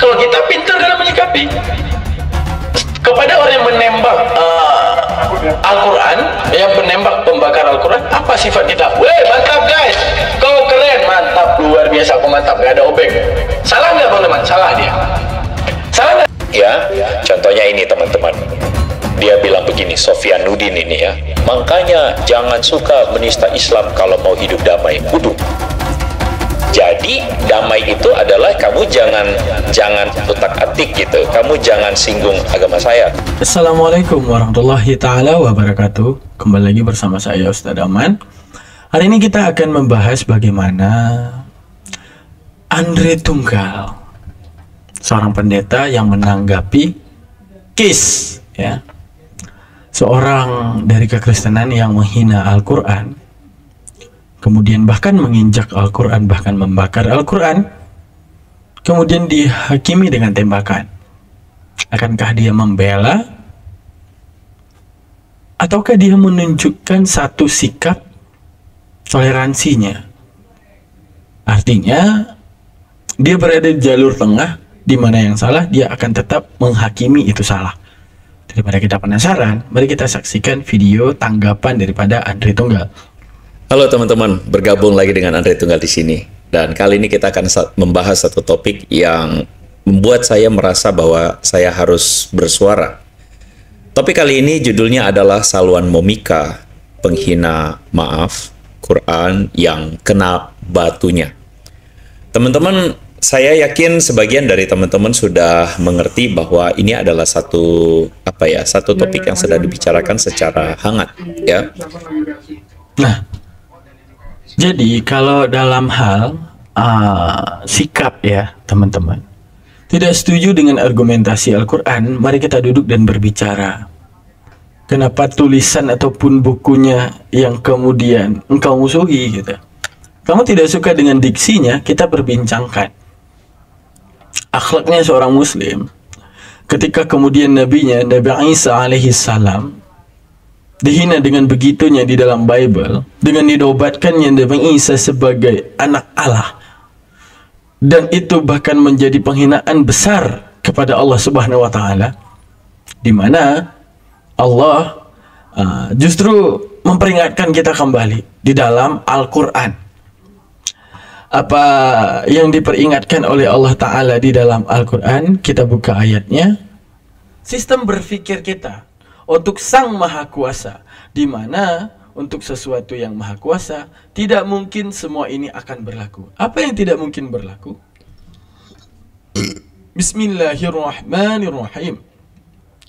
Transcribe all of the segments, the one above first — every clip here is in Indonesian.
Kalau kita pintar dalam menyikapi kepada orang yang menembak Al-Quran, yang menembak pembakar Al-Quran, apa sifat kita? Weh, mantap guys, kau keren, mantap, luar biasa, kau mantap, gak ada obeng. Salah nggak teman-teman? Salah dia. Salah nggak? Ya, contohnya ini teman-teman. Dia bilang begini, Sofyanuddin ini ya, makanya jangan suka menista Islam kalau mau hidup damai. Kudu. Jadi damai itu adalah kamu jangan utak-atik gitu. Kamu jangan singgung agama saya. Assalamualaikum warahmatullahi taala wabarakatuh. Kembali lagi bersama saya Ustadz Aman. Hari ini kita akan membahas bagaimana Andre Tunggal, seorang pendeta yang menanggapi case ya, seorang dari kekristenan yang menghina Al-Quran, kemudian bahkan menginjak Al-Quran, bahkan membakar Al-Quran, kemudian dihakimi dengan tembakan. Akankah dia membela, ataukah dia menunjukkan satu sikap toleransinya? Artinya dia berada di jalur tengah, di mana yang salah dia akan tetap menghakimi itu salah. Daripada kita penasaran, mari kita saksikan video tanggapan daripada Andre Tunggal. Halo teman-teman, bergabung lagi dengan Andre Tunggal di sini. Dan kali ini kita akan membahas satu topik yang membuat saya merasa bahwa saya harus bersuara. Topik kali ini judulnya adalah Salwan Momika, penghina maaf Quran yang kena batunya. Teman-teman, saya yakin sebagian dari teman-teman sudah mengerti bahwa ini adalah satu topik yang sedang dibicarakan secara hangat, ya. Nah, jadi kalau dalam hal sikap ya teman-teman, tidak setuju dengan argumentasi Al-Quran, mari kita duduk dan berbicara. Kenapa tulisan ataupun bukunya yang kemudian engkau musuhi gitu? Kamu tidak suka dengan diksinya, kita perbincangkan. Akhlaknya seorang muslim, ketika kemudian nabinya, Nabi Isa alaihi salam, dihina dengan begitunya di dalam Bible, dengan dinobatkannya Nabi Isa sebagai anak Allah, dan itu bahkan menjadi penghinaan besar kepada Allah Subhanahu wa Ta'ala, di mana Allah justru memperingatkan kita kembali di dalam Al-Quran. Apa yang diperingatkan oleh Allah Ta'ala di dalam Al-Quran? Kita buka ayatnya. Sistem berpikir kita untuk Sang Maha Kuasa, di mana untuk sesuatu yang Maha Kuasa tidak mungkin semua ini akan berlaku. Apa yang tidak mungkin berlaku? Bismillahirrahmanirrahim.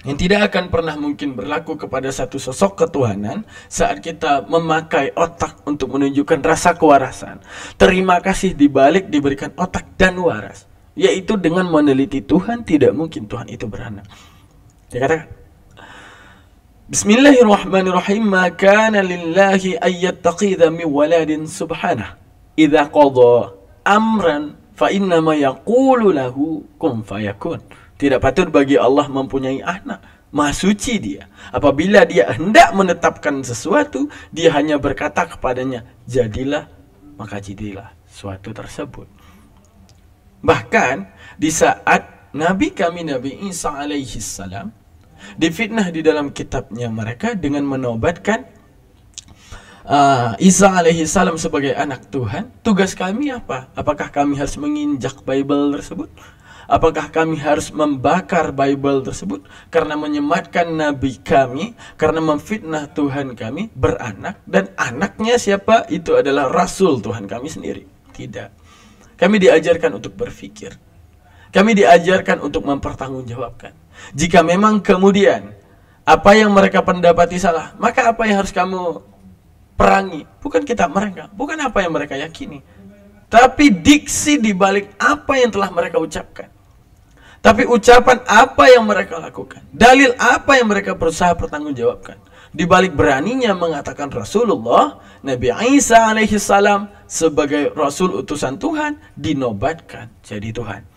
Yang tidak akan pernah mungkin berlaku kepada satu sosok ketuhanan saat kita memakai otak untuk menunjukkan rasa kewarasan. Terima kasih dibalik diberikan otak dan waras, yaitu dengan meneliti Tuhan, tidak mungkin Tuhan itu beranak. Dia katakan, Bismillahirrahmanirrahim. Ma kana lillahi ayyattaqidha min waladin subhanah. Idza qadha amran fa innama yaqulu lahu kun fayakun. Tidak patut bagi Allah mempunyai anak. Maha suci dia. Apabila dia hendak menetapkan sesuatu, dia hanya berkata kepadanya, jadilah, maka jadilah suatu tersebut. Bahkan di saat Nabi kami Nabi Isa alaihi salam difitnah di dalam kitabnya mereka dengan menobatkan Isa alaihi salam sebagai anak Tuhan, tugas kami apa? Apakah kami harus menginjak Bible tersebut? Apakah kami harus membakar Bible tersebut karena menyematkan Nabi kami, karena memfitnah Tuhan kami beranak, dan anaknya siapa? Itu adalah Rasul Tuhan kami sendiri. Tidak. Kami diajarkan untuk berpikir. Kami diajarkan untuk mempertanggungjawabkan. Jika memang kemudian apa yang mereka pendapati salah, maka apa yang harus kamu perangi? Bukan kitab mereka, bukan apa yang mereka yakini, tapi diksi di balik apa yang telah mereka ucapkan. Tapi ucapan apa yang mereka lakukan, dalil apa yang mereka berusaha pertanggungjawabkan, di balik beraninya mengatakan Rasulullah Nabi Isa alaihi salam sebagai Rasul utusan Tuhan dinobatkan jadi Tuhan.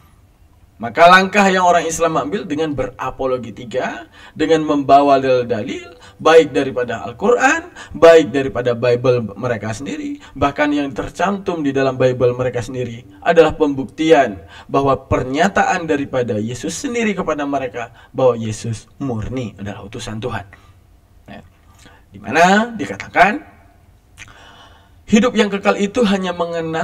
Maka langkah yang orang Islam ambil dengan berapologetika, dengan membawa dalil-dalil, baik daripada Al-Quran, baik daripada Bible mereka sendiri, bahkan yang tercantum di dalam Bible mereka sendiri adalah pembuktian bahwa pernyataan daripada Yesus sendiri kepada mereka bahwa Yesus murni adalah utusan Tuhan. Nah, di mana dikatakan hidup yang kekal itu hanya mengenal,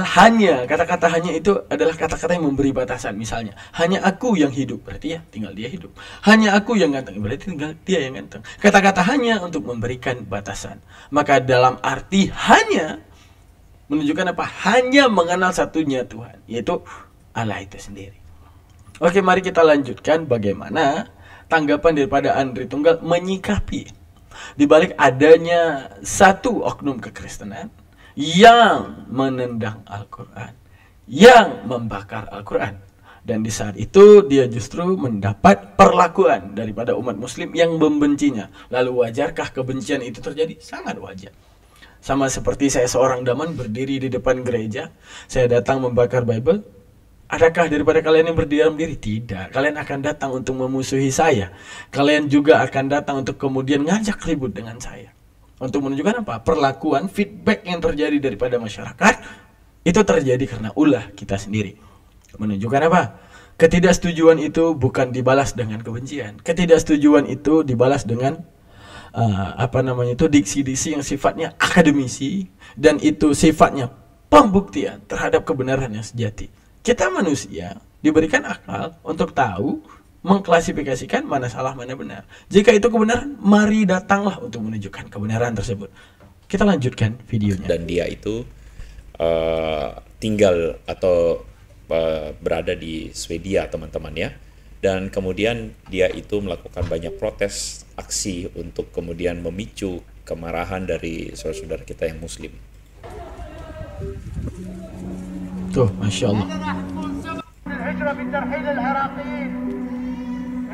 kata-kata hanya itu adalah kata-kata yang memberi batasan. Misalnya, hanya aku yang hidup, berarti ya tinggal dia hidup. Hanya aku yang ganteng, berarti tinggal dia yang ganteng. Kata-kata hanya untuk memberikan batasan. Maka dalam arti hanya menunjukkan apa? Hanya mengenal satunya Tuhan, yaitu Allah itu sendiri. Oke, mari kita lanjutkan bagaimana tanggapan daripada Andri Tunggal menyikapi di balik adanya satu oknum kekristenan yang menendang Al-Quran, yang membakar Al-Quran. Dan di saat itu dia justru mendapat perlakuan daripada umat muslim yang membencinya. Lalu wajarkah kebencian itu terjadi? Sangat wajar. Sama seperti saya seorang daman berdiri di depan gereja, saya datang membakar Bible. Adakah daripada kalian yang berdiam diri? Tidak. Kalian akan datang untuk memusuhi saya. Kalian juga akan datang untuk kemudian ngajak ribut dengan saya. Untuk menunjukkan apa? Perlakuan, feedback yang terjadi daripada masyarakat itu terjadi karena ulah kita sendiri. Menunjukkan apa? Ketidaksetujuan itu bukan dibalas dengan kebencian. Ketidaksetujuan itu dibalas dengan diksi-diksi yang sifatnya akademisi, dan itu sifatnya pembuktian terhadap kebenaran yang sejati. Kita manusia diberikan akal untuk tahu, mengklasifikasikan mana salah mana benar. Jika itu kebenaran, mari datanglah untuk menunjukkan kebenaran tersebut. Kita lanjutkan videonya. Dan dia itu tinggal atau berada di Swedia, teman-teman ya. Dan kemudian dia itu melakukan banyak protes, aksi untuk kemudian memicu kemarahan dari saudara-saudara kita yang muslim. Tuh, Masya Allah.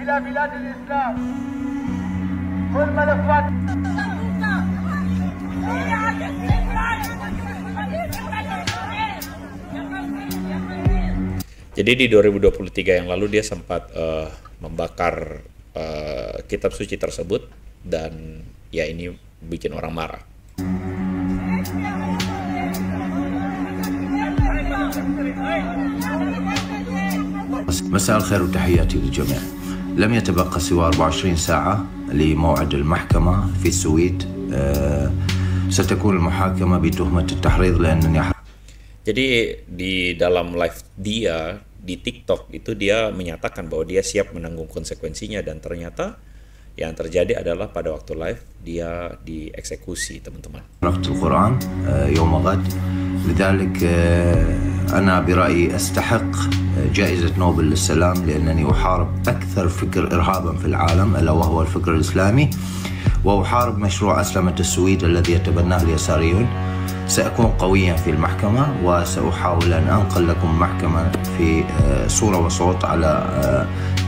إلى بلاد الإسلام والملفات. Jadi di 2023 yang lalu dia sempat membakar kitab suci tersebut, dan ya ini bikin orang marah. مساء الخير وتحياتي للجميع. لم يتبقى سوى 24 ساعة لموعد المحكمة في السويد. ستكون المحاكمة بتهمة التحريض لأنني. Jadi di dalam live dia di TikTok itu dia menyatakan bahwa dia siap menanggung konsekuensinya, dan ternyata yang terjadi adalah pada waktu live dia dieksekusi, teman-teman. القرآن يوم غد لذلك أنا برأيي أستحق جائزة نوبل للسلام لأنني أحارب أكثر فكر إرهابا في العالم ألا وهو الفكر الإسلامي، وأحارب مشروع أسلمة السويد الذي يتبناه اليساريون. سأكون قويا في المحكمة وسأحاول أن أنقل لكم محكمة في صورة وصوت على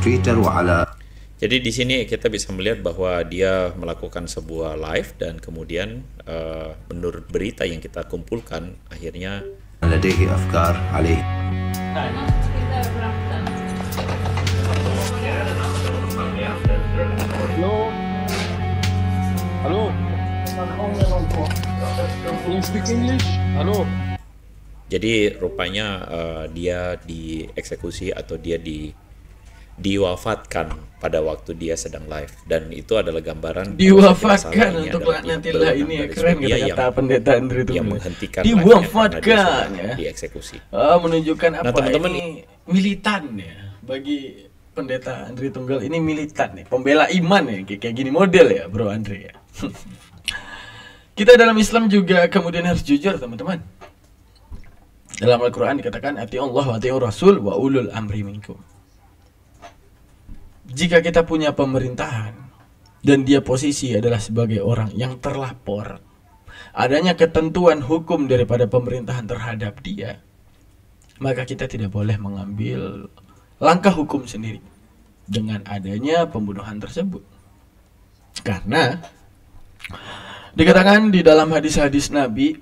تويتر وعلى. Jadi di sini kita bisa melihat bahwa dia melakukan sebuah live, dan kemudian menurut berita yang kita kumpulkan akhirnya لديه أفكار عليه. Halo. You speak English? Halo. Jadi rupanya dia dieksekusi atau dia diwafatkan pada waktu dia sedang live, dan itu adalah gambaran diwafatkan untuk laknatillah. Ini ya keren kata pendeta Andri itu, yang menghentikan diwafatkan ya, dieksekusi. Menunjukkan apa? Nah, teman-teman, ini militan ya bagi pendeta Andri Tunggal. Ini militan nih, pembela iman ya, kayak gini model ya Bro Andri ya. Kita dalam Islam juga kemudian harus jujur, teman-teman. Dalam Al-Quran dikatakan ati Allah wa ati Rasul wa ulul amri minkum. Jika kita punya pemerintahan dan dia posisi adalah sebagai orang yang terlapor, adanya ketentuan hukum daripada pemerintahan terhadap dia, maka kita tidak boleh mengambil langkah hukum sendiri dengan adanya pembunuhan tersebut. Karena dikatakan di dalam hadis-hadis Nabi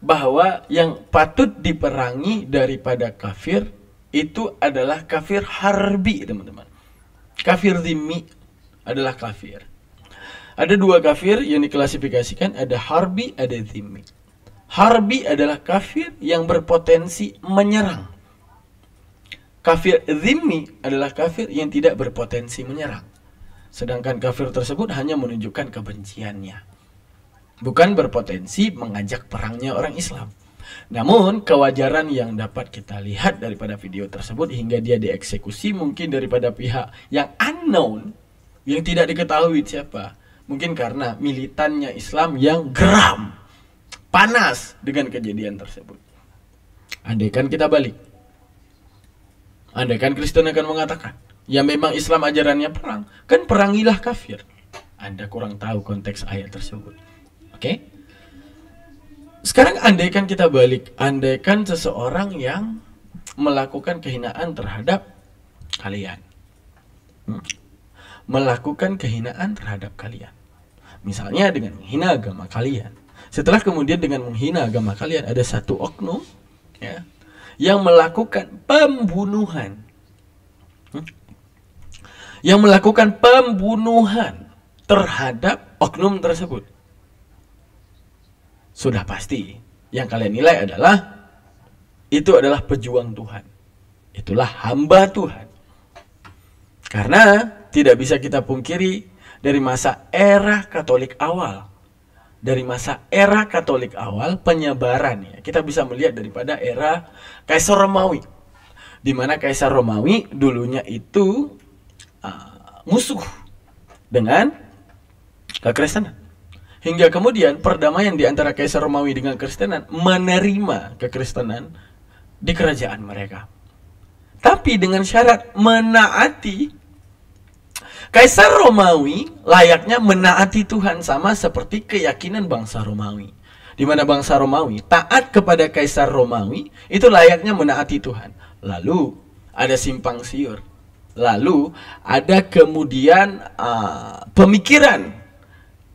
bahwa yang patut diperangi daripada kafir itu adalah kafir harbi, teman-teman. Kafir zimmi adalah kafir. Ada dua kafir yang diklasifikasikan, ada harbi, ada zimmi. Harbi adalah kafir yang berpotensi menyerang. Kafir zimmi adalah kafir yang tidak berpotensi menyerang. Sedangkan kafir tersebut hanya menunjukkan kebenciannya, bukan berpotensi mengajak perangnya orang Islam. Namun kewajaran yang dapat kita lihat daripada video tersebut hingga dia dieksekusi mungkin daripada pihak yang unknown, yang tidak diketahui siapa. Mungkin karena militannya Islam yang geram, panas dengan kejadian tersebut. Andaikan kita balik, andaikan Kristen akan mengatakan, ya memang Islam ajarannya perang, kan perangilah kafir. Anda kurang tahu konteks ayat tersebut. Oke? Sekarang andaikan kita balik, andaikan seseorang yang melakukan kehinaan terhadap kalian. Melakukan kehinaan terhadap kalian. Misalnya dengan menghina agama kalian. Setelah kemudian dengan menghina agama kalian ada satu oknum ya, yang melakukan pembunuhan. Yang melakukan pembunuhan terhadap oknum tersebut. Sudah pasti yang kalian nilai adalah itu adalah pejuang Tuhan. Itulah hamba Tuhan. Karena tidak bisa kita pungkiri dari masa era Katolik awal. Dari masa era Katolik awal penyebaran ya, kita bisa melihat daripada era Kaisar Romawi. Di mana Kaisar Romawi dulunya itu musuh dengan kekristenan. Hingga kemudian perdamaian di antara Kaisar Romawi dengan Kristenan menerima kekristenan di kerajaan mereka. Tapi dengan syarat menaati Kaisar Romawi, layaknya menaati Tuhan sama seperti keyakinan bangsa Romawi. Di mana bangsa Romawi taat kepada Kaisar Romawi, itu layaknya menaati Tuhan. Lalu ada simpang siur. Lalu ada kemudian pemikiran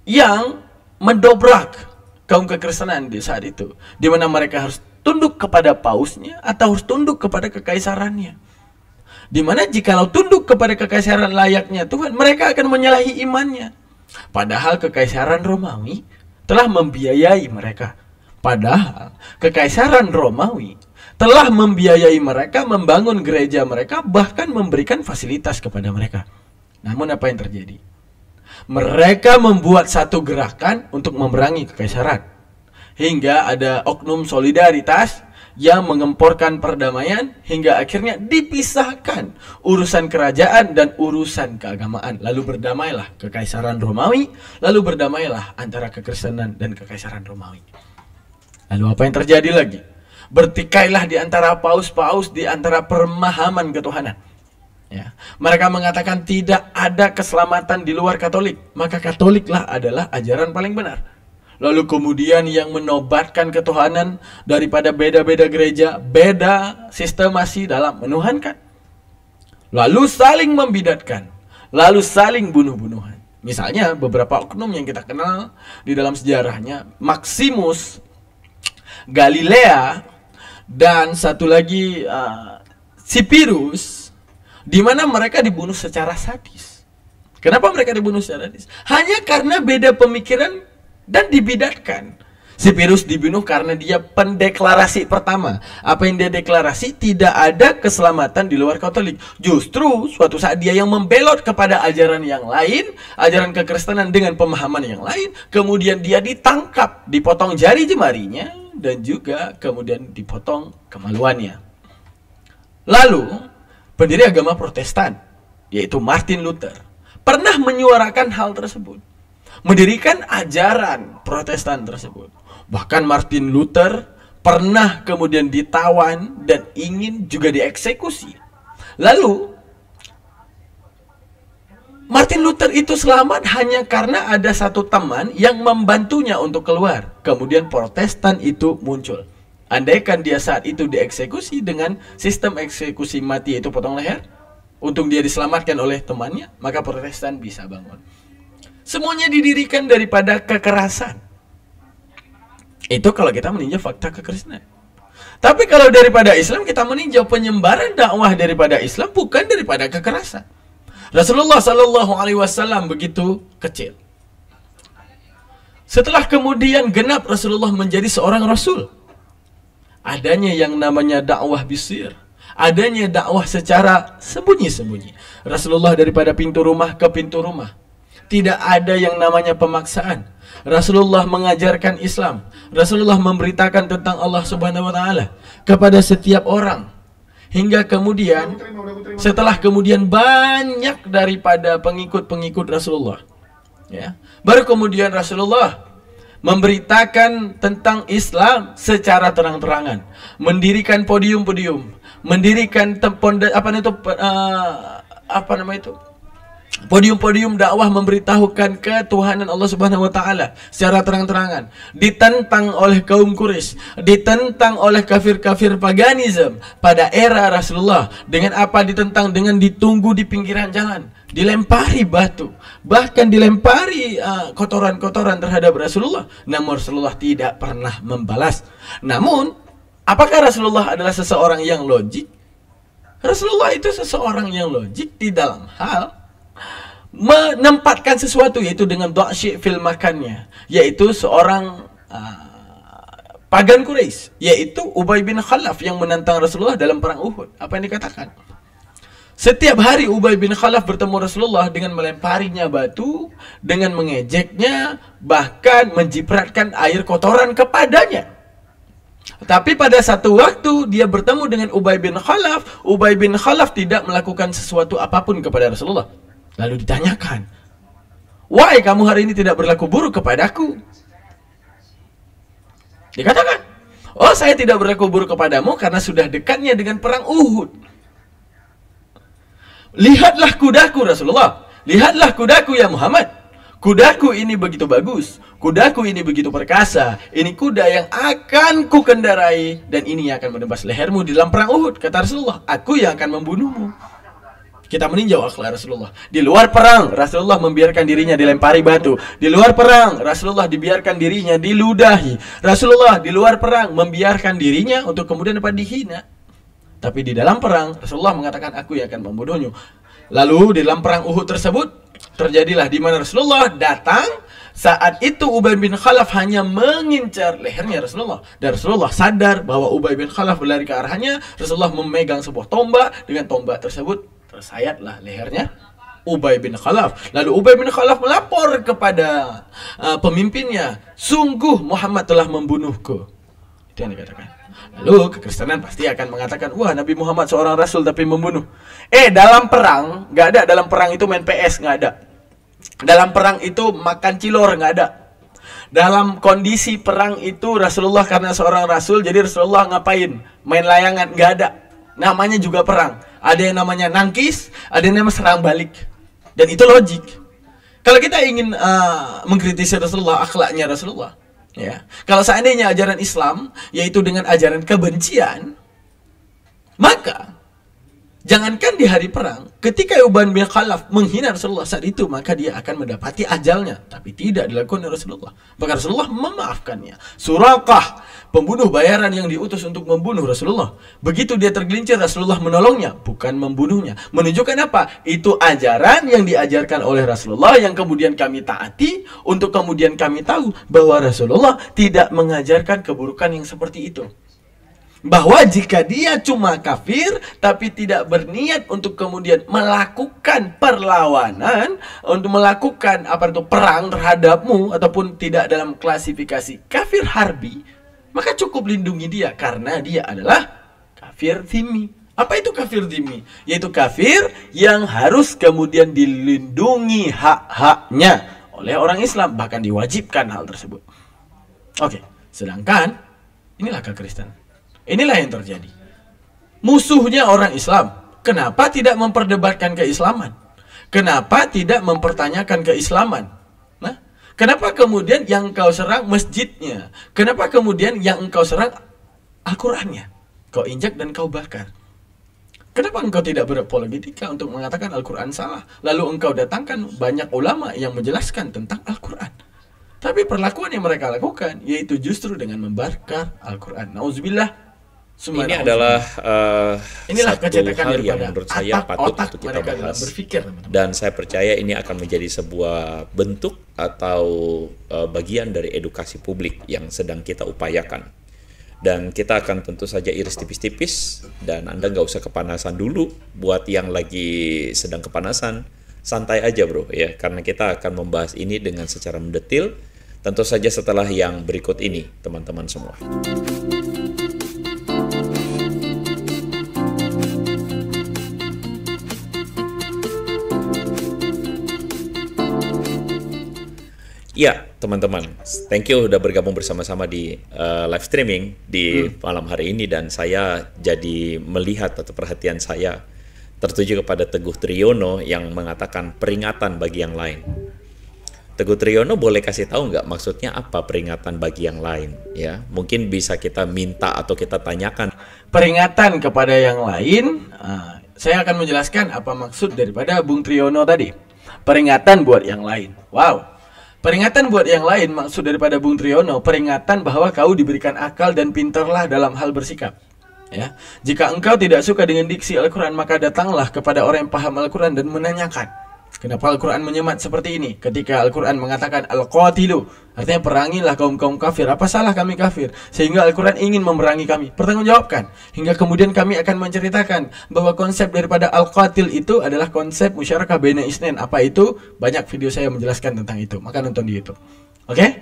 yang mendobrak kaum kekristenan di saat itu, di mana mereka harus tunduk kepada pausnya atau harus tunduk kepada kekaisarannya. Di mana jikalau tunduk kepada kekaisaran layaknya Tuhan, mereka akan menyalahi imannya. Padahal kekaisaran Romawi telah membiayai mereka. Padahal kekaisaran Romawi telah membiayai mereka, membangun gereja mereka, bahkan memberikan fasilitas kepada mereka. Namun apa yang terjadi? Mereka membuat satu gerakan untuk memerangi kekaisaran. Hingga ada oknum solidaritas yang mengemporkan perdamaian hingga akhirnya dipisahkan urusan kerajaan dan urusan keagamaan. Lalu berdamailah kekaisaran Romawi, lalu berdamailah antara kekristenan dan kekaisaran Romawi. Lalu apa yang terjadi lagi? Bertikailah di antara paus-paus, di antara pemahaman ketuhanan. Ya. Mereka mengatakan tidak ada keselamatan di luar Katolik, maka Katoliklah adalah ajaran paling benar. Lalu kemudian yang menobatkan ketuhanan daripada beda-beda gereja, beda sistemasi dalam menuhankan. Lalu saling membidatkan, lalu saling bunuh-bunuhan. Misalnya beberapa oknum yang kita kenal di dalam sejarahnya, Maximus, Galilea, dan satu lagi Sipirus, di mana mereka dibunuh secara sadis. Kenapa mereka dibunuh secara sadis? Hanya karena beda pemikiran dan dibidatkan. Sipirus dibunuh karena dia pendeklarasi pertama. Apa yang dia deklarasi? Tidak ada keselamatan di luar Katolik. Justru suatu saat dia yang membelot kepada ajaran yang lain, ajaran kekristenan dengan pemahaman yang lain, kemudian dia ditangkap, dipotong jari jemarinya, dan juga kemudian dipotong kemaluannya. Lalu pendiri agama Protestan, yaitu Martin Luther, pernah menyuarakan hal tersebut, mendirikan ajaran Protestan tersebut. Bahkan Martin Luther pernah kemudian ditawan dan ingin juga dieksekusi. Lalu Martin Luther itu selamat hanya karena ada satu teman yang membantunya untuk keluar. Kemudian Protestan itu muncul. Andaikan dia saat itu dieksekusi dengan sistem eksekusi mati, yaitu potong leher, untung dia diselamatkan oleh temannya, maka Protestan bisa bangun. Semuanya didirikan daripada kekerasan. Itu kalau kita meninjau fakta kekristenan. Tapi kalau daripada Islam, kita meninjau penyebaran dakwah daripada Islam bukan daripada kekerasan. Rasulullah Shallallahu Alaihi Wasallam begitu kecil. Setelah kemudian genap Rasulullah menjadi seorang Rasul, adanya yang namanya dakwah bisir, adanya dakwah secara sembunyi-sembunyi. Rasulullah daripada pintu rumah ke pintu rumah. Tidak ada yang namanya pemaksaan. Rasulullah mengajarkan Islam. Rasulullah memberitakan tentang Allah Subhanahu wa taala kepada setiap orang. Hingga kemudian setelah kemudian banyak daripada pengikut-pengikut Rasulullah, ya, baru kemudian Rasulullah memberitakan tentang Islam secara terang-terangan, mendirikan podium-podium, mendirikan podium-podium dakwah memberitahukan ketuhanan Allah Subhanahu wa taala secara terang-terangan. Ditentang oleh kaum Quraisy, ditentang oleh kafir-kafir paganisme pada era Rasulullah. Dengan apa ditentang? Dengan ditunggu di pinggiran jalan, dilempari batu, bahkan dilempari kotoran-kotoran terhadap Rasulullah. Namun Rasulullah tidak pernah membalas. Namun, apakah Rasulullah adalah seseorang yang logik? Rasulullah itu seseorang yang logik di dalam hal menempatkan sesuatu, yaitu dengan du'syi fil makannya, yaitu seorang pagan Quraisy, yaitu Ubay bin Khalaf yang menantang Rasulullah dalam perang Uhud. Apa yang dikatakan? Setiap hari Ubay bin Khalaf bertemu Rasulullah dengan melemparinya batu, dengan mengejeknya, bahkan menjipratkan air kotoran kepadanya. Tapi pada satu waktu dia bertemu dengan Ubay bin Khalaf tidak melakukan sesuatu apapun kepada Rasulullah. Lalu ditanyakan, "Wahai kamu hari ini tidak berlaku buruk kepadaku?" Dikatakan, "Oh, saya tidak berlaku buruk kepadamu karena sudah dekatnya dengan perang Uhud." "Lihatlah kudaku Rasulullah, lihatlah kudaku ya Muhammad. Kudaku ini begitu bagus, kudaku ini begitu perkasa. Ini kuda yang akan ku kendarai dan ini yang akan menebas lehermu di dalam perang Uhud." Kata Rasulullah, "Aku yang akan membunuhmu." Kita meninjau akhlak Rasulullah. Di luar perang, Rasulullah membiarkan dirinya dilempari batu. Di luar perang, Rasulullah dibiarkan dirinya diludahi. Rasulullah di luar perang membiarkan dirinya untuk kemudian dapat dihina. Tapi di dalam perang, Rasulullah mengatakan, "Aku yang akan membunuhnya." Lalu di dalam perang Uhud tersebut terjadilah di mana Rasulullah datang. Saat itu Ubay bin Khalaf hanya mengincar lehernya Rasulullah. Dan Rasulullah sadar bahwa Ubay bin Khalaf berlari ke arahnya. Rasulullah memegang sebuah tombak. Dengan tombak tersebut tersayatlah lehernya Ubay bin Khalaf. Lalu Ubay bin Khalaf melapor kepada pemimpinnya, "Sungguh Muhammad telah membunuhku." Itu yang dikatakan. Lalu kekristenan pasti akan mengatakan, "Wah, Nabi Muhammad seorang rasul tapi membunuh." Dalam perang nggak ada. Dalam perang itu main PS nggak ada. Dalam perang itu makan cilor nggak ada. Dalam kondisi perang itu Rasulullah karena seorang rasul, jadi Rasulullah ngapain? Main layangan? Nggak ada. Namanya juga perang. Ada yang namanya nangkis, ada yang namanya serang balik. Dan itu logik. Kalau kita ingin mengkritisi Rasulullah, akhlaknya Rasulullah, ya. Kalau seandainya ajaran Islam yaitu dengan ajaran kebencian, maka jangankan di hari perang, ketika Ubay bin Khalaf menghina Rasulullah saat itu, maka dia akan mendapati ajalnya. Tapi tidak dilakukan oleh Rasulullah. Maka Rasulullah memaafkannya. Suraqah, pembunuh bayaran yang diutus untuk membunuh Rasulullah, begitu dia tergelincir, Rasulullah menolongnya, bukan membunuhnya. Menunjukkan apa? Itu ajaran yang diajarkan oleh Rasulullah yang kemudian kami taati, untuk kemudian kami tahu bahwa Rasulullah tidak mengajarkan keburukan yang seperti itu. Bahwa jika dia cuma kafir tapi tidak berniat untuk kemudian melakukan perlawanan, untuk melakukan perang terhadapmu, ataupun tidak dalam klasifikasi kafir harbi, maka cukup lindungi dia karena dia adalah kafir dhimmi. Apa itu kafir dhimmi? Yaitu kafir yang harus kemudian dilindungi hak-haknya oleh orang Islam, bahkan diwajibkan hal tersebut. Oke, sedangkan inilah kekristenan. Inilah yang terjadi. Musuhnya orang Islam. Kenapa tidak memperdebatkan keislaman? Kenapa tidak mempertanyakan keislaman? Nah, kenapa kemudian yang engkau serang masjidnya? Kenapa kemudian yang engkau serang Al-Qur'annya? Kau injak dan kau bakar. Kenapa engkau tidak berapologetika untuk mengatakan Al-Qur'an salah? Lalu engkau datangkan banyak ulama yang menjelaskan tentang Al-Qur'an. Tapi perlakuan yang mereka lakukan yaitu justru dengan membakar Al-Qur'an. Nauzubillah. Ini adalah inilah satu kecetakan hal yang daripada menurut saya patut otak untuk kita mereka dalam bahas. berpikir, teman-teman. Dan saya percaya ini akan menjadi sebuah bentuk atau bagian dari edukasi publik yang sedang kita upayakan. Dan kita akan tentu saja iris tipis-tipis, dan Anda nggak usah kepanasan dulu. Buat yang lagi sedang kepanasan, santai aja bro ya, karena kita akan membahas ini dengan secara mendetil, tentu saja setelah yang berikut ini teman-teman semua. Ya, teman-teman, thank you udah bergabung bersama-sama di live streaming di malam hari ini, dan saya jadi melihat atau perhatian saya tertuju kepada Teguh Triyono yang mengatakan peringatan bagi yang lain. Teguh Triyono boleh kasih tahu nggak maksudnya apa peringatan bagi yang lain? Ya, mungkin bisa kita minta atau kita tanyakan. Peringatan kepada yang lain, saya akan menjelaskan apa maksud daripada Bung Triyono tadi. Peringatan buat yang lain. Wow. Peringatan buat yang lain maksud daripada Bung Triyono, peringatan bahwa kau diberikan akal dan pintarlah dalam hal bersikap. Ya, jika engkau tidak suka dengan diksi Al-Quran, maka datanglah kepada orang yang paham Al-Quran dan menanyakan, kenapa Al-Quran menyemat seperti ini? Ketika Al-Quran mengatakan Al-Qatilu, artinya perangilah kaum-kaum kafir. Apa salah kami kafir? Sehingga Al-Quran ingin memerangi kami. Pertanggungjawabkan. Hingga kemudian kami akan menceritakan bahwa konsep daripada Al-Qatil itu adalah konsep musyarakah baina isnain. Apa itu? Banyak video saya menjelaskan tentang itu. Maka nonton di YouTube. Oke?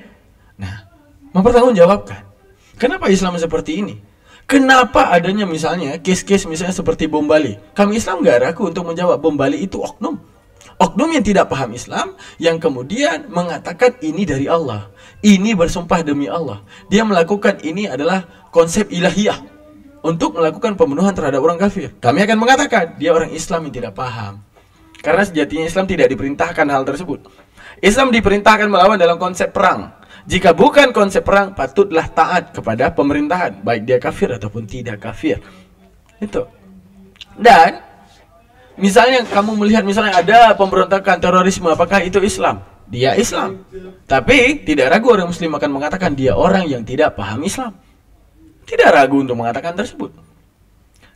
Nah, mempertanggungjawabkan. Kenapa Islam seperti ini? Kenapa adanya misalnya case-case misalnya seperti bom Bali? Kami Islam nggak ragu untuk menjawab bom Bali itu oknum. Oknum yang tidak paham Islam, yang kemudian mengatakan ini dari Allah, ini bersumpah demi Allah. Dia melakukan ini adalah konsep ilahiyah untuk melakukan pembunuhan terhadap orang kafir. Kami akan mengatakan dia orang Islam yang tidak paham. Karena sejatinya Islam tidak diperintahkan hal tersebut. Islam diperintahkan melawan dalam konsep perang. Jika bukan konsep perang, patutlah taat kepada pemerintahan, baik dia kafir ataupun tidak kafir. Itu. Dan misalnya kamu melihat misalnya ada pemberontakan terorisme, apakah itu Islam? Dia Islam. Tapi tidak ragu orang Muslim akan mengatakan dia orang yang tidak paham Islam. Tidak ragu untuk mengatakan tersebut.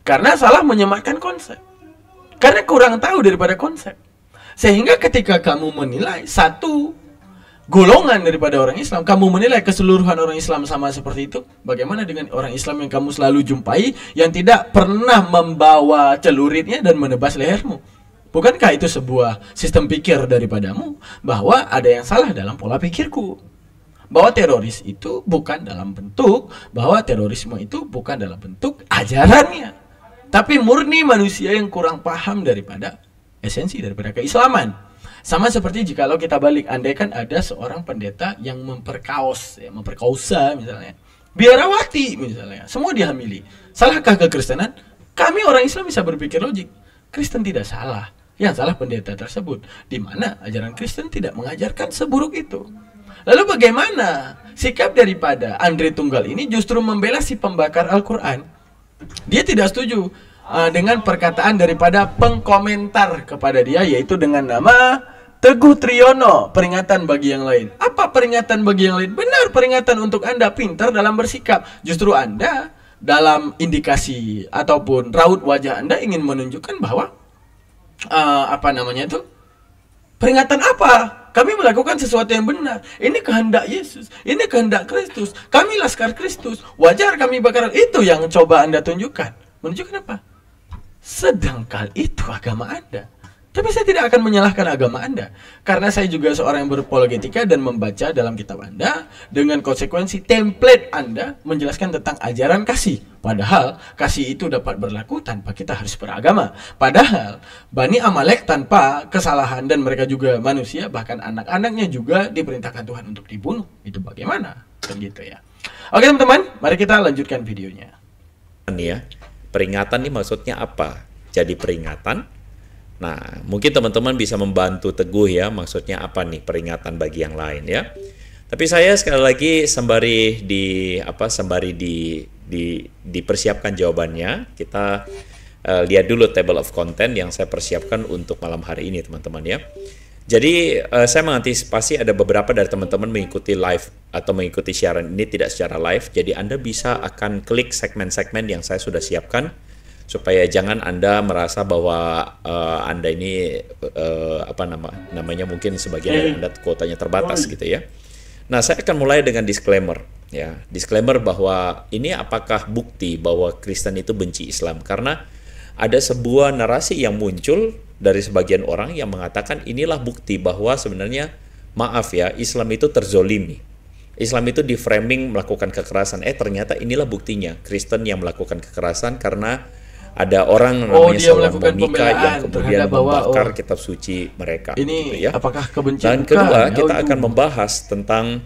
Karena salah menyematkan konsep. Karena kurang tahu daripada konsep. Sehingga ketika kamu menilai satu golongan daripada orang Islam, kamu menilai keseluruhan orang Islam sama seperti itu. Bagaimana dengan orang Islam yang kamu selalu jumpai, yang tidak pernah membawa celuritnya dan menebas lehermu? Bukankah itu sebuah sistem pikir daripadamu bahwa ada yang salah dalam pola pikirku? Bahwa teroris itu bukan dalam bentuk, bahwa terorisme itu bukan dalam bentuk ajarannya, tapi murni manusia yang kurang paham daripada esensi daripada keislaman. Sama seperti jikalau kita balik, andaikan ada seorang pendeta yang memperkosa misalnya biarawati misalnya, semua dihamili. Salahkah kekristenan? Kami orang Islam bisa berpikir logik. Kristen tidak salah, yang salah pendeta tersebut, di mana ajaran Kristen tidak mengajarkan seburuk itu. Lalu bagaimana sikap daripada Andre Tunggal ini justru membela si pembakar Al-Quran? Dia tidak setuju dengan perkataan daripada pengkomentar kepada dia, yaitu dengan nama Teguh Triyono, peringatan bagi yang lain. Apa peringatan bagi yang lain? Benar, peringatan untuk Anda pintar dalam bersikap. Justru Anda dalam indikasi ataupun raut wajah Anda ingin menunjukkan bahwa peringatan apa? Kami melakukan sesuatu yang benar. Ini kehendak Yesus, ini kehendak Kristus. Kami laskar Kristus. Wajar kami bakar. Itu yang coba Anda tunjukkan. Menunjukkan apa? Sedangkal itu agama Anda. Tapi saya tidak akan menyalahkan agama Anda, karena saya juga seorang yang berapologetika dan membaca dalam kitab Anda dengan konsekuensi template Anda menjelaskan tentang ajaran kasih. Padahal kasih itu dapat berlaku tanpa kita harus beragama. Padahal Bani Amalek tanpa kesalahan dan mereka juga manusia, bahkan anak-anaknya juga diperintahkan Tuhan untuk dibunuh. Itu bagaimana? Kan gitu ya. Oke teman-teman, mari kita lanjutkan videonya. Ya, peringatan ini maksudnya apa? Jadi peringatan. Nah, mungkin teman-teman bisa membantu Teguh ya, maksudnya apa nih peringatan bagi yang lain ya. Tapi saya sekali lagi sembari dipersiapkan jawabannya, kita lihat dulu table of content yang saya persiapkan untuk malam hari ini teman-teman ya. Jadi saya mengantisipasi ada beberapa dari teman-teman mengikuti live atau mengikuti siaran ini tidak secara live. Jadi Anda bisa akan klik segmen-segmen yang saya sudah siapkan supaya jangan Anda merasa bahwa Anda ini namanya mungkin sebagian dari Anda kuotanya terbatas gitu ya. Nah, saya akan mulai dengan disclaimer ya. Disclaimer bahwa ini apakah bukti bahwa Kristen itu benci Islam, karena ada sebuah narasi yang muncul dari sebagian orang yang mengatakan inilah bukti bahwa sebenarnya maaf ya, Islam itu terzolimi. Islam itu di framing melakukan kekerasan. Ternyata inilah buktinya, Kristen yang melakukan kekerasan karena ada orang namanya Salman Momika yang kemudian membakar kitab suci mereka. Ini gitu ya. Apakah kebencian? Dan kedua, kita akan membahas tentang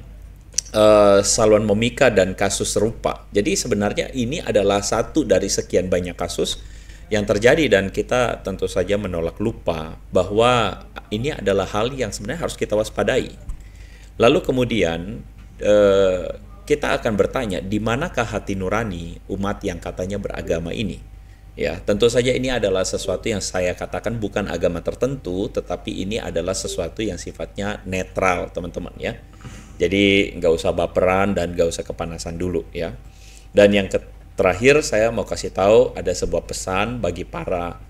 Salman Momika dan kasus serupa. Jadi sebenarnya ini adalah satu dari sekian banyak kasus yang terjadi, dan kita tentu saja menolak lupa bahwa ini adalah hal yang sebenarnya harus kita waspadai. Lalu kemudian kita akan bertanya, di manakah hati nurani umat yang katanya beragama ini? Ya, tentu saja ini adalah sesuatu yang saya katakan bukan agama tertentu, tetapi ini adalah sesuatu yang sifatnya netral, teman-teman ya. Jadi nggak usah baperan dan nggak usah kepanasan dulu ya. Dan yang terakhir, saya mau kasih tahu ada sebuah pesan bagi para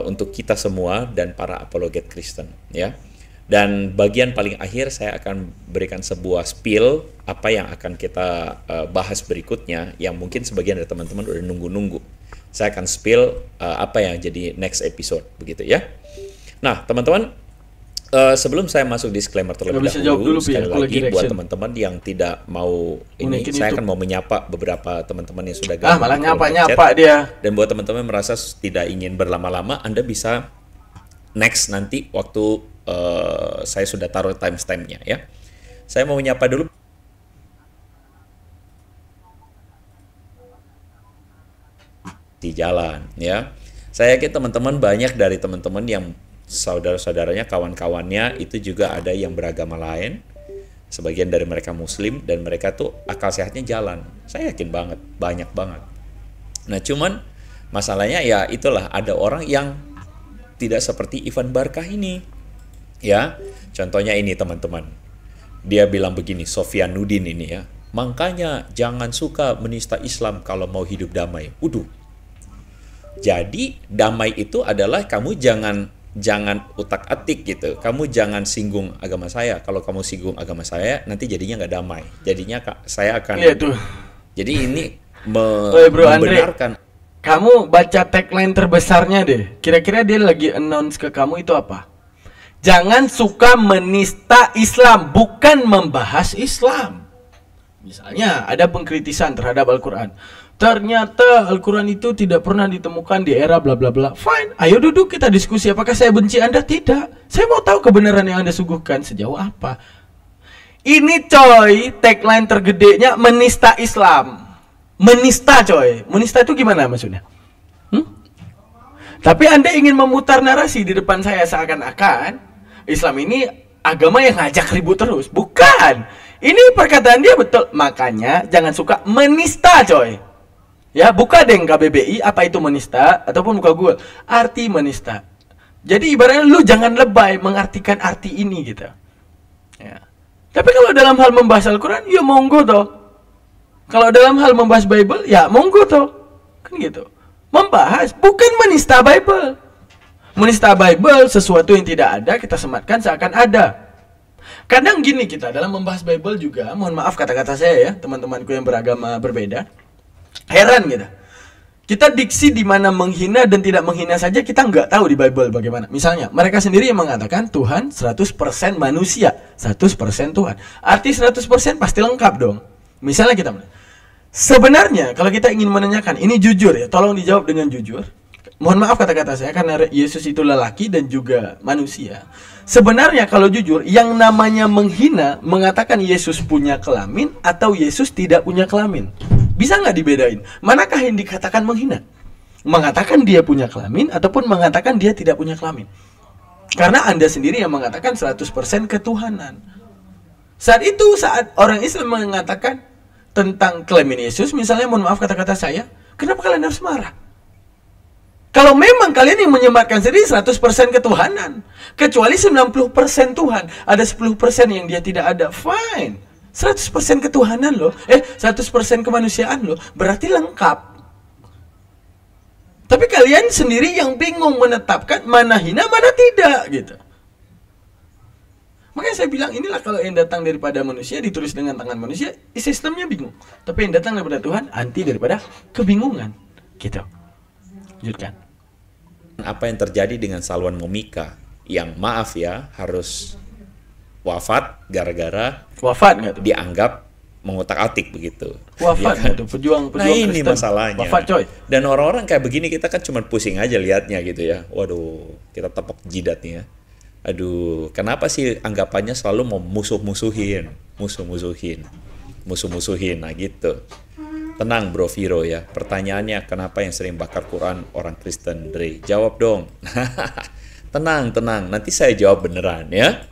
untuk kita semua dan para apologet Kristen ya. Dan bagian paling akhir saya akan berikan sebuah spill apa yang akan kita bahas berikutnya, yang mungkin sebagian dari teman-teman udah nunggu-nunggu. Saya akan spill apa yang jadi next episode begitu ya. Nah, teman-teman, sebelum saya masuk disclaimer terlebih dahulu, sekali lagi buat teman-teman yang tidak mau ini, saya akan mau menyapa beberapa teman-teman yang sudah gabung. Malah nyapa dia. Dan buat teman-teman merasa tidak ingin berlama-lama, Anda bisa next nanti waktu saya sudah taruh timestamp-nya ya. Saya mau menyapa dulu di jalan ya. Saya yakin teman-teman, banyak dari teman-teman yang saudara-saudaranya, kawan-kawannya itu juga ada yang beragama lain. Sebagian dari mereka Muslim dan mereka tuh akal sehatnya jalan. Saya yakin banget, banyak banget. Nah, cuman masalahnya ya itulah, ada orang yang tidak seperti Ivan Barkah ini. Ya, contohnya ini teman-teman. Dia bilang begini, Sofyan Nudin ini ya. Makanya jangan suka menista Islam kalau mau hidup damai. Jadi damai itu adalah kamu jangan utak-atik gitu. Kamu jangan singgung agama saya. Kalau kamu singgung agama saya, nanti jadinya nggak damai. Jadinya saya akan. Iya tuh. Jadi ini Bro membenarkan. Andre, kamu baca tagline terbesarnya deh. Kira-kira dia lagi announce ke kamu itu apa? Jangan suka menista Islam, bukan membahas Islam. Misalnya ada pengkritisan terhadap Al-Quran. Ternyata Al-Quran itu tidak pernah ditemukan di era bla bla bla. Fine, ayo duduk kita diskusi. Apakah saya benci Anda? Tidak. Saya mau tahu kebenaran yang Anda suguhkan sejauh apa. Ini coy, tagline tergedenya menista Islam. Menista coy. Menista itu gimana maksudnya? Tapi Anda ingin memutar narasi di depan saya seakan-akan Islam ini agama yang ngajak ribut terus. Bukan. Ini perkataan dia betul. Makanya jangan suka menista coy. Ya, buka deh KBBI apa itu menista, ataupun buka Google arti menista. Jadi ibaratnya lu jangan lebay mengartikan arti ini gitu. Ya. Tapi kalau dalam hal membahas Al-Quran, ya monggo toh. Kalau dalam hal membahas Bible, ya monggo toh. Kan gitu. Membahas, bukan menista Bible. Menista Bible sesuatu yang tidak ada kita sematkan seakan ada. Kadang gini kita dalam membahas Bible juga, mohon maaf kata-kata saya ya, teman-temanku yang beragama berbeda. Heran gitu. Kita diksi di mana menghina dan tidak menghina saja kita nggak tahu di Bible bagaimana. Misalnya, mereka sendiri yang mengatakan Tuhan 100% manusia, 100% Tuhan. Arti 100% pasti lengkap dong. Misalnya kita sebenarnya kalau kita ingin menanyakan, ini jujur ya, tolong dijawab dengan jujur. Mohon maaf kata-kata saya karena Yesus itu lelaki dan juga manusia. Sebenarnya kalau jujur, yang namanya menghina mengatakan Yesus punya kelamin atau Yesus tidak punya kelamin. Bisa nggak dibedain? Manakah yang dikatakan menghina? Mengatakan dia punya kelamin ataupun mengatakan dia tidak punya kelamin? Karena Anda sendiri yang mengatakan 100% ketuhanan. Saat itu, saat orang Islam mengatakan tentang kelamin Yesus, misalnya mohon maaf kata-kata saya, kenapa kalian harus marah? Kalau memang kalian yang menyematkan sendiri 100% ketuhanan, kecuali 90% Tuhan, ada 10% yang dia tidak ada, fine. 100% ketuhanan loh, 100% kemanusiaan loh, berarti lengkap. Tapi kalian sendiri yang bingung menetapkan mana hina, mana tidak gitu. Makanya saya bilang inilah kalau yang datang daripada manusia ditulis dengan tangan manusia, sistemnya bingung. Tapi yang datang daripada Tuhan anti daripada kebingungan. Gitu. Lanjutkan. Apa yang terjadi dengan Salwan Momika yang maaf ya harus wafat gara-gara Wafat nggak tuh? dianggap mengutak-atik begitu. Wafat nggak tuh? Pejuang Nah ini Kristen. masalahnya. Wafat coy. Dan orang-orang kayak begini kita kan cuma pusing aja liatnya gitu ya. Waduh, kita tepok jidatnya. Aduh, kenapa sih anggapannya selalu mau musuh-musuhin. Nah gitu. Tenang Bro Viro ya. Pertanyaannya kenapa yang sering bakar Quran orang Kristen, Dre? Jawab dong. Tenang. Nanti saya jawab beneran ya.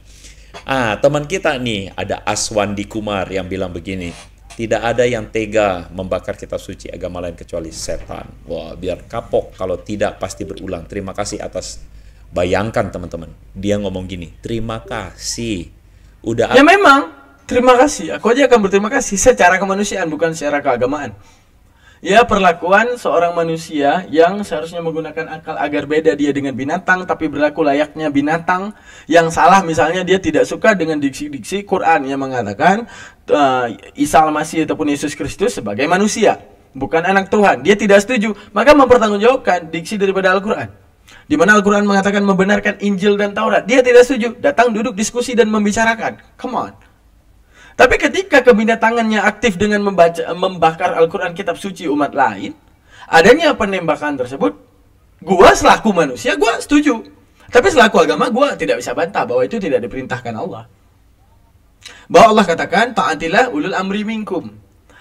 Teman kita nih ada Aswandi Kumar yang bilang begini. Tidak ada yang tega membakar kitab suci agama lain kecuali setan. Wah, biar kapok. Kalau tidak pasti berulang. Terima kasih atas. Bayangkan teman-teman. Dia ngomong gini. Terima kasih. Udah. Ya memang. Terima kasih. Aku aja akan berterima kasih secara kemanusiaan, bukan secara keagamaan. Ya, perlakuan seorang manusia yang seharusnya menggunakan akal agar beda dia dengan binatang, tapi berlaku layaknya binatang. Yang salah misalnya dia tidak suka dengan diksi-diksi Quran yang mengatakan Isa al-Masih ataupun Yesus Kristus sebagai manusia, bukan anak Tuhan. Dia tidak setuju, maka mempertanggungjawabkan diksi daripada Al-Quran. Di mana Al-Quran mengatakan membenarkan Injil dan Taurat. Dia tidak setuju, datang duduk diskusi dan membicarakan. Come on. Tapi ketika kebinatangannya aktif dengan membakar Al-Quran kitab suci umat lain, adanya penembakan tersebut, gua selaku manusia, gua setuju. Tapi selaku agama, gua tidak bisa bantah bahwa itu tidak diperintahkan Allah. Bahwa Allah katakan, ta'atilah ulul amri minkum.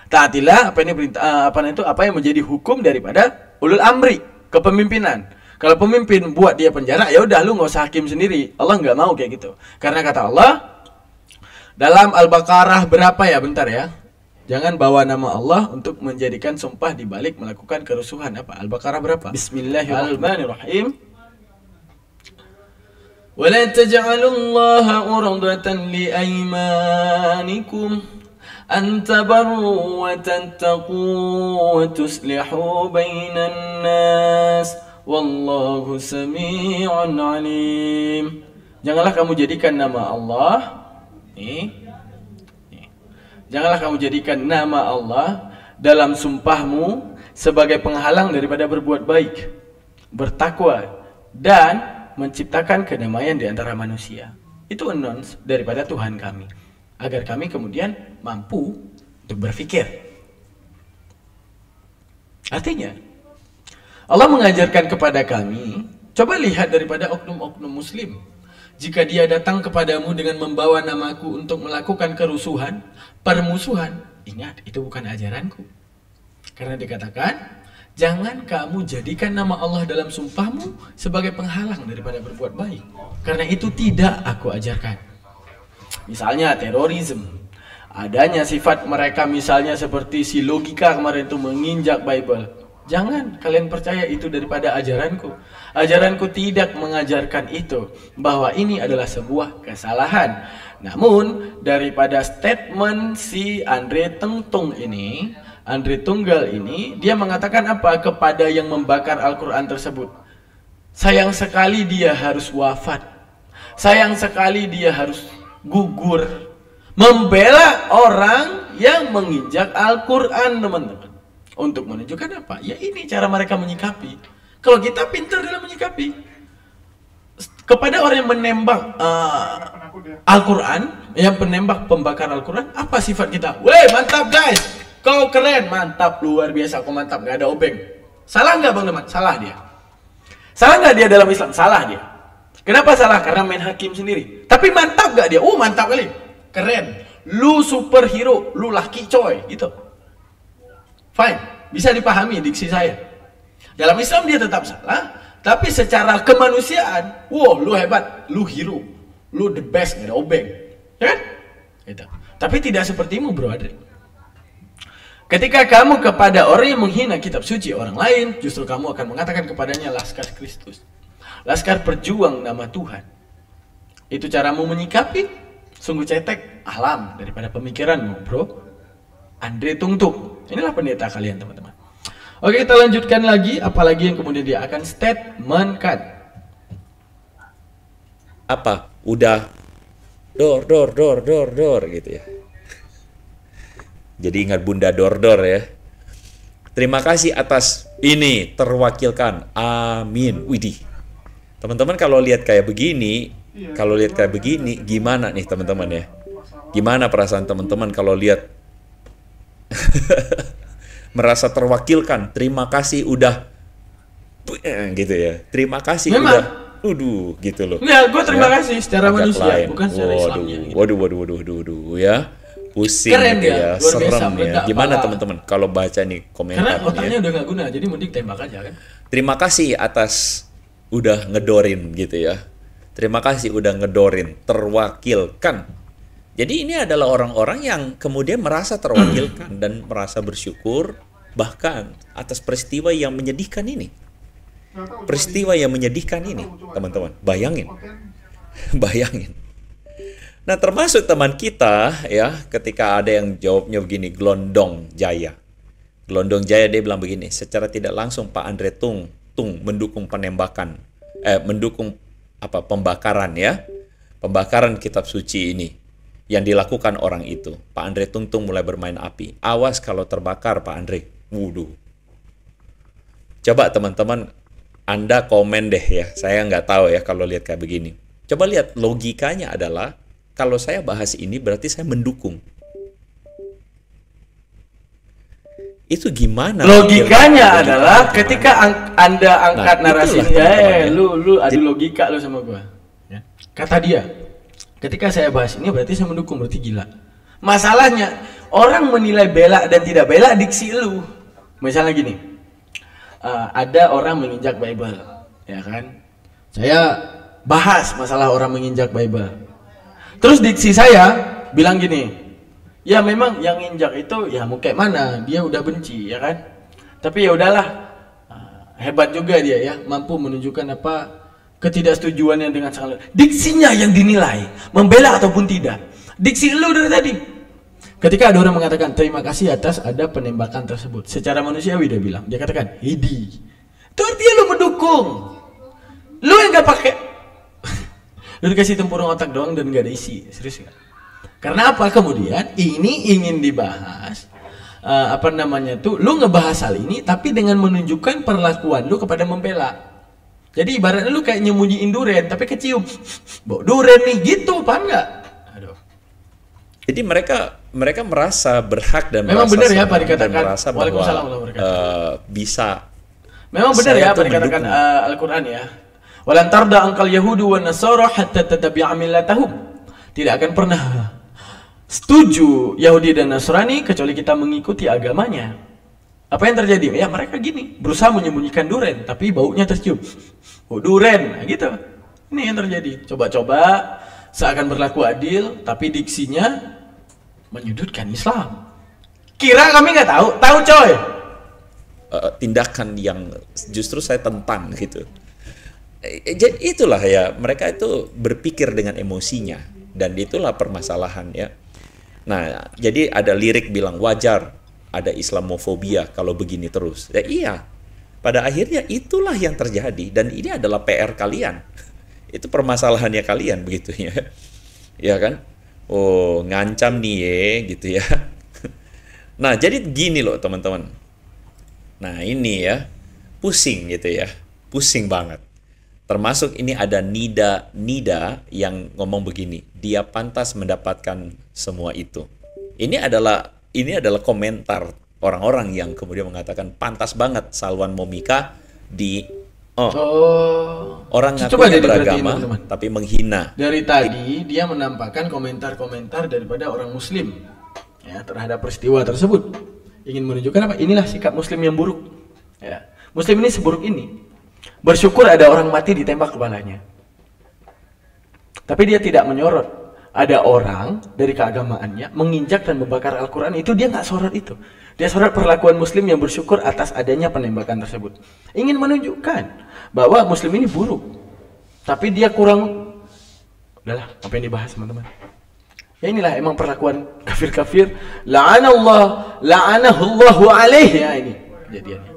Ta'atilah apa yang menjadi hukum daripada ulul amri, kepemimpinan. Kalau pemimpin buat dia penjara, ya udah lu nggak usah hakim sendiri. Allah nggak mau kayak gitu. Karena kata Allah, dalam Al-Baqarah berapa ya? Bentar ya. Jangan bawa nama Allah untuk menjadikan sumpah di balik melakukan kerusuhan. Apa? Al-Baqarah berapa? Bismillahirrahmanirrahim. Wa la taj'alullaha urdatan li aymanikum an tabarru wa tattaqu wa tuslihu bainan nas wallahu sami'un alim. Janganlah kamu jadikan nama Allah janganlah kamu jadikan nama Allah dalam sumpahmu sebagai penghalang daripada berbuat baik, bertakwa, dan menciptakan kedamaian di antara manusia. Itu announce daripada Tuhan kami, agar kami kemudian mampu untuk berpikir. Artinya, Allah mengajarkan kepada kami, coba lihat daripada oknum-oknum muslim. Jika dia datang kepadamu dengan membawa namaku untuk melakukan kerusuhan, permusuhan, ingat, itu bukan ajaranku. Karena dikatakan, jangan kamu jadikan nama Allah dalam sumpahmu sebagai penghalang daripada berbuat baik. Karena itu tidak aku ajarkan. Misalnya terorisme, adanya sifat mereka misalnya seperti si logika kemarin itu menginjak Bible. Jangan kalian percaya itu daripada ajaranku. Ajaranku tidak mengajarkan itu, bahwa ini adalah sebuah kesalahan. Namun daripada statement si Andre Tunggal ini, dia mengatakan apa kepada yang membakar Al-Quran tersebut? Sayang sekali dia harus wafat. Sayang sekali dia harus gugur. Membela orang yang menginjak Al-Quran, teman-teman. Untuk menunjukkan apa? Ya ini cara mereka menyikapi. Kalau kita pintar dalam menyikapi, kepada orang yang menembak Al-Quran, yang penembak pembakar Al-Quran, apa sifat kita? Weh, mantap guys, kau keren, mantap, luar biasa, kau mantap, gak ada obeng. Salah nggak bang teman? Salah dia. Salah nggak dia dalam Islam? Salah dia. Kenapa salah? Karena main hakim sendiri. Tapi mantap gak dia? Mantap kali, keren. Lu superhero, lu laki coy, gitu. Fine, bisa dipahami diksi saya. Dalam Islam dia tetap salah, tapi secara kemanusiaan, wow, lu hebat, lu hero, lu the best, gak ada obeng, ya kan? Gitu. Tapi tidak sepertimu bro Adri. Ketika kamu kepada orang yang menghina kitab suci orang lain, justru kamu akan mengatakan kepadanya laskar Kristus, laskar perjuang nama Tuhan. Itu caramu menyikapi? Sungguh cetek, alam daripada pemikiranmu, bro. Andre Tungtung. Inilah pendeta kalian, teman-teman. Oke, kita lanjutkan lagi. Apalagi yang kemudian dia akan statementkan. Apa? Udah dor gitu ya. Jadi ingat Bunda Dor ya. Terima kasih atas ini terwakilkan. Amin. Widih. Teman-teman kalau lihat kayak begini, gimana nih teman-teman ya? Gimana perasaan teman-teman kalau lihat merasa terwakilkan? Terima kasih udah gitu ya. Terima kasih Memang. udah gitu loh. Enggak, gue terima kasih secara Agak manusia, lain. bukan secara Islamnya. Gitu. Waduh ya. Pusing Keren gitu ya, ya, luar biasa, serem ya. meledak Gimana pala. teman-teman kalau baca nih komentar Karena otaknya ya. udah nggak guna, jadi mending tembak aja kan. Terima kasih atas udah ngedorin gitu ya. Terima kasih udah ngedorin, terwakilkan. Jadi ini adalah orang-orang yang kemudian merasa terwakilkan dan merasa bersyukur bahkan atas peristiwa yang menyedihkan ini. Peristiwa yang menyedihkan ini, teman-teman. Bayangin. Bayangin. Nah, termasuk teman kita ya, ketika ada yang jawabnya begini, Glondong Jaya. Glondong Jaya dia bilang begini, secara tidak langsung Pak Andre Tung mendukung penembakan, mendukung pembakaran ya. Pembakaran kitab suci ini yang dilakukan orang itu. Pak Andre Tung mulai bermain api. Awas kalau terbakar Pak Andre. Wuduh. Coba teman-teman Anda komen deh ya. Saya nggak tahu ya kalau lihat kayak begini. Coba lihat logikanya adalah kalau saya bahas ini berarti saya mendukung. Itu gimana? Logikanya adalah ketika Anda angkat Nah, narasinya, itulah, teman-teman, lu adu logika lu sama gua. Ya. Kata dia, ketika saya bahas ini berarti saya mendukung, berarti gila. Masalahnya orang menilai bela dan tidak bela diksi lu. Misalnya gini, ada orang menginjak Bible, ya kan? Saya bahas masalah orang menginjak Bible. Terus diksi saya bilang gini, ya memang yang injak itu ya mau kayak mana, dia udah benci ya kan. Tapi ya udahlah, hebat juga dia ya, mampu menunjukkan apa ketidaksetujuannya dengan sangat. Diksinya yang dinilai membela ataupun tidak. Diksi lu dari tadi. Ketika ada orang mengatakan terima kasih atas ada penembakan tersebut, secara manusiawi dia bilang, dia katakan hidi. Itu artinya lu mendukung. Lu yang gak pakai. Lu dikasih tempurung otak doang dan gak ada isi, serius gak? Karena apa? Kemudian ini ingin dibahas lu ngebahas hal ini tapi dengan menunjukkan perlakuan lu kepada membela. Jadi ibaratnya lu kayak nyemunyiin duren tapi kecium bau duren nih gitu, paham nggak? Aduh. Jadi mereka merasa berhak dan Memang merasa benar ya apa senang dikatakan. dan merasa bahwa Waalaikumsalam warahmatullahi wabarakatuh. bisa. Memang benar Saya ya apa tuh dikatakan mendukung. Al-Qur'an ya. Walan tarda angkal yahudu wan nasara hatta tattabi'a millatahum. Tidak akan pernah setuju Yahudi dan Nasrani kecuali kita mengikuti agamanya. Apa yang terjadi? Ya mereka gini, berusaha menyembunyikan duren tapi baunya tercium. Oh duren, nah, gitu. Ini yang terjadi. Coba-coba seakan berlaku adil tapi diksinya menyudutkan Islam. Kira kami nggak tahu? Tahu coy. Tindakan yang justru saya tentang gitu. Jadi itulah ya, mereka itu berpikir dengan emosinya dan itulah permasalahan ya. Nah, jadi ada lirik bilang wajar ada Islamofobia kalau begini terus. Ya iya. Pada akhirnya itulah yang terjadi dan ini adalah PR kalian. Itu permasalahannya kalian begitu ya. Ya kan? Oh, ngancam nih ya gitu ya. Nah, jadi gini loh teman-teman. Nah, ini ya. Pusing gitu ya. Pusing banget. Termasuk ini ada Nida yang ngomong begini, dia pantas mendapatkan semua itu. Ini adalah komentar orang-orang yang kemudian mengatakan pantas banget Salwan Momika di orang Coba ngaku deh beragama diperhatiin, teman-teman. tapi menghina. Dari tadi dia menampakkan komentar-komentar daripada orang muslim ya terhadap peristiwa tersebut. Ingin menunjukkan apa? Inilah sikap muslim yang buruk. Ya. Muslim ini seburuk ini. Bersyukur ada orang mati ditembak kepalanya. Tapi dia tidak menyorot ada orang dari keagamaannya menginjak dan membakar Al-Quran, itu dia nggak sorot itu. Dia sorot perlakuan muslim yang bersyukur atas adanya penembakan tersebut. Ingin menunjukkan bahwa muslim ini buruk. Tapi dia kurang, udahlah, apa yang dibahas teman-teman. Ya inilah emang perlakuan kafir-kafir. La'anahullahu alaihi, ya ini kejadiannya.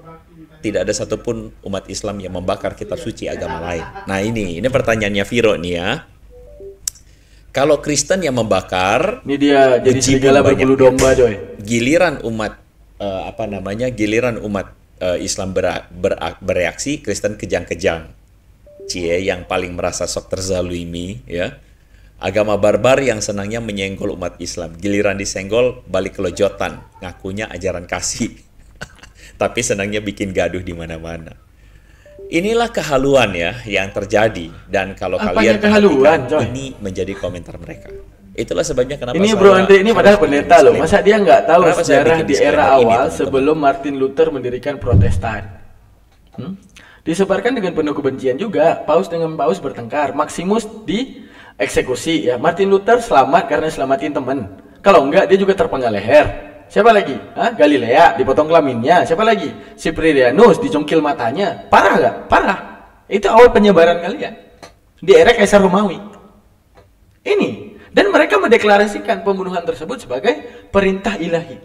Tidak ada satupun umat Islam yang membakar kitab suci agama lain. Nah ini pertanyaannya Viro nih ya. Kalau Kristen yang membakar, Ini dia jadi serigala berbulu domba, coy. Giliran umat Islam bereaksi, Kristen kejang-kejang. Cie yang paling merasa sok terzalimi ya. Agama barbar yang senangnya menyenggol umat Islam. Giliran disenggol balik kelojotan, ngakunya ajaran kasih. Tapi senangnya bikin gaduh di mana-mana. Inilah kehaluan ya yang terjadi, dan kalau kalian kehaluan, perhatikan, ini menjadi komentar mereka. Itulah sebabnya kenapa ini Bro Andre ini padahal pendeta loh. Masa dia nggak tahu sejarah di era awal sebelum Martin Luther mendirikan Protestan? Disebarkan dengan penuh kebencian juga. Paus dengan Paus bertengkar. Maximus dieksekusi ya. Martin Luther selamat karena selamatin teman. Kalau enggak dia juga terpenggal leher. Siapa lagi? Galilea dipotong kelaminnya. Siapa lagi? Cyprianus dicongkil matanya. Parah gak? Parah. Itu awal penyebaran kalian di era Kaisar Romawi. Ini, dan mereka mendeklarasikan pembunuhan tersebut sebagai perintah ilahi.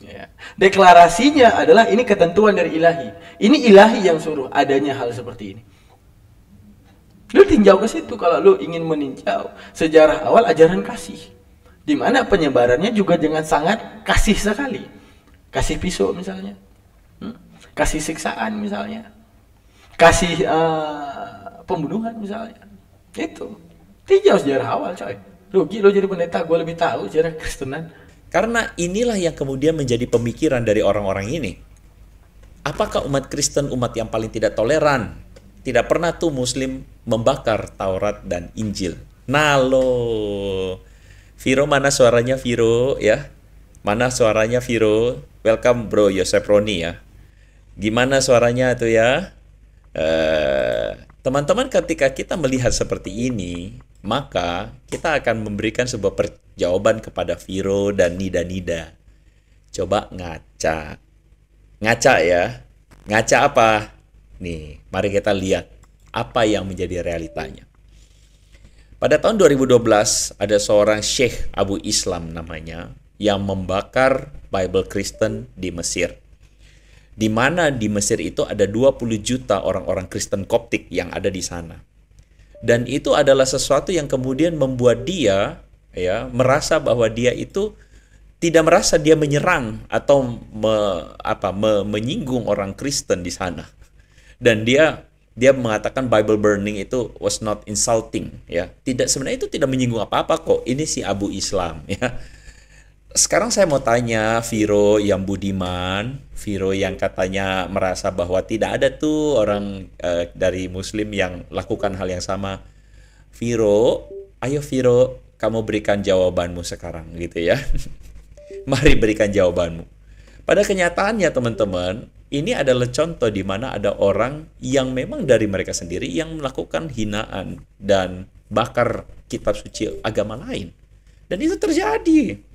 Ya. Deklarasinya adalah ini ketentuan dari ilahi. Ini ilahi yang suruh adanya hal seperti ini. Lu tinjau ke situ kalau lu ingin meninjau sejarah awal ajaran kasih. Di mana penyebarannya juga dengan sangat kasih sekali. Kasih pisau misalnya. Kasih siksaan misalnya. Kasih pembunuhan misalnya. Itu. Tinjau sejarah awal coy. Rugi lo jadi pendeta, gue lebih tahu sejarah Kristenan. Karena inilah yang kemudian menjadi pemikiran dari orang-orang ini. Apakah umat Kristen umat yang paling tidak toleran? Tidak pernah tuh Muslim membakar Taurat dan Injil. Nah lo... Viro, mana suaranya Viro ya? Mana suaranya Viro? Welcome Bro Yosef Roni ya. Gimana suaranya tuh ya? Teman-teman, ketika kita melihat seperti ini, maka kita akan memberikan sebuah jawaban kepada Viro dan Nida-Nida. Coba ngaca. Ngaca ya. Ngaca apa? Nih, mari kita lihat apa yang menjadi realitanya. Pada tahun 2012, ada seorang Syekh Abu Islam namanya yang membakar Bible Kristen di Mesir. Di mana di Mesir itu ada 20 juta orang-orang Kristen Koptik yang ada di sana. Dan itu adalah sesuatu yang kemudian membuat dia ya merasa bahwa dia itu tidak merasa dia menyerang atau menyinggung orang Kristen di sana. Dan dia mengatakan Bible burning itu was not insulting ya. Sebenarnya itu tidak menyinggung apa-apa kok. Ini si Abu Islam ya. Sekarang saya mau tanya Viro yang budiman, Viro yang katanya merasa bahwa tidak ada tuh orang dari Muslim yang lakukan hal yang sama. Viro, ayo Viro, kamu berikan jawabanmu sekarang gitu ya. Mari berikan jawabanmu. Pada kenyataannya teman-teman, ini adalah contoh di mana ada orang yang memang dari mereka sendiri yang melakukan hinaan dan bakar kitab suci agama lain. Dan itu terjadi.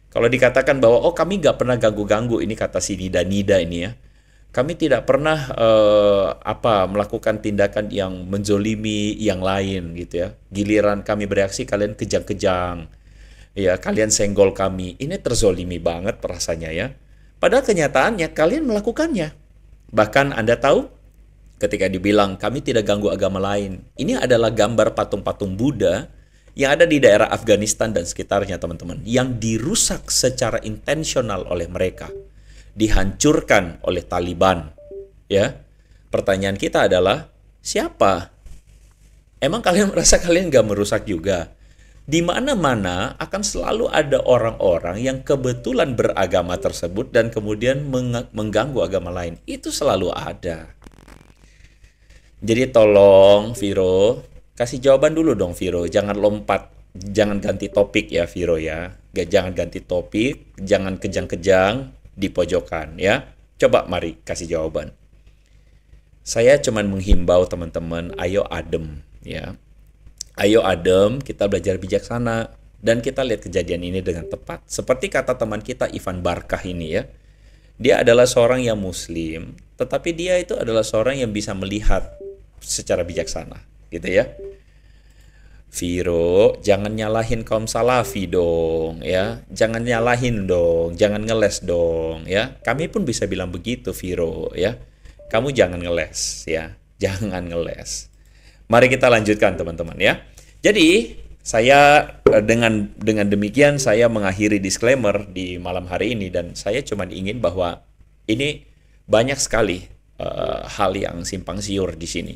Kalau dikatakan bahwa oh kami nggak pernah ganggu-ganggu, ini kata si Nida-Nida ini ya. Kami tidak pernah melakukan tindakan yang menzolimi yang lain gitu ya. Giliran kami bereaksi kalian kejang-kejang. Ya, kalian senggol kami. Ini terzolimi banget rasanya ya. Padahal kenyataannya kalian melakukannya. Bahkan Anda tahu ketika dibilang kami tidak ganggu agama lain. Ini adalah gambar patung-patung Buddha yang ada di daerah Afghanistan dan sekitarnya teman-teman. Yang dirusak secara intensional oleh mereka. Dihancurkan oleh Taliban. Ya. Pertanyaan kita adalah siapa? Emang kalian merasa kalian gak merusak juga? Di mana-mana akan selalu ada orang-orang yang kebetulan beragama tersebut dan kemudian mengganggu agama lain. Itu selalu ada. Jadi tolong Viro, kasih jawaban dulu dong Viro. Jangan lompat, jangan ganti topik ya Viro ya. Jangan ganti topik, jangan kejang-kejang di pojokan ya. Coba mari kasih jawaban. Saya cuman menghimbau teman-teman, ayo adem ya. Ayo adem, kita belajar bijaksana. Dan kita lihat kejadian ini dengan tepat. Seperti kata teman kita Ivan Barkah ini ya. Dia adalah seorang yang muslim, tetapi dia itu adalah seorang yang bisa melihat secara bijaksana, gitu ya. Viro, jangan nyalahin kaum salafi dong, ya. Jangan nyalahin dong, jangan ngeles dong, ya. Kami pun bisa bilang begitu, Viro, ya. Kamu jangan ngeles, ya. Jangan ngeles. Mari kita lanjutkan, teman-teman, ya. Jadi, saya dengan demikian saya mengakhiri disclaimer di malam hari ini, dan saya cuma ingin bahwa ini banyak sekali hal yang simpang siur di sini.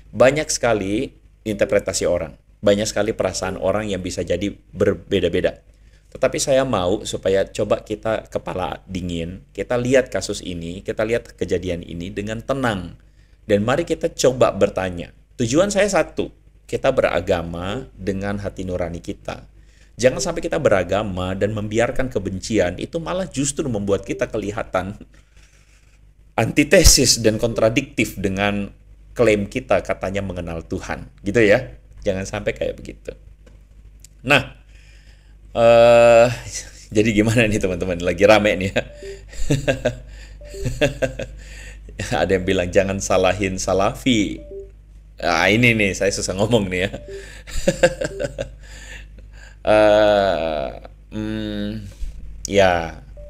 Banyak sekali interpretasi orang, banyak sekali perasaan orang yang bisa jadi berbeda-beda. Tetapi saya mau supaya coba kita kepala dingin, kita lihat kasus ini, kita lihat kejadian ini dengan tenang. Dan mari kita coba bertanya. Tujuan saya satu, kita beragama dengan hati nurani kita. Jangan sampai kita beragama dan membiarkan kebencian, itu malah justru membuat kita kelihatan antitesis dan kontradiktif dengan klaim kita katanya mengenal Tuhan. Gitu ya. Jangan sampai kayak begitu. Nah, jadi gimana nih teman-teman? Lagi rame nih ya. Ada yang bilang jangan salahin salafi. Nah, ini nih saya susah ngomong nih ya. Ya,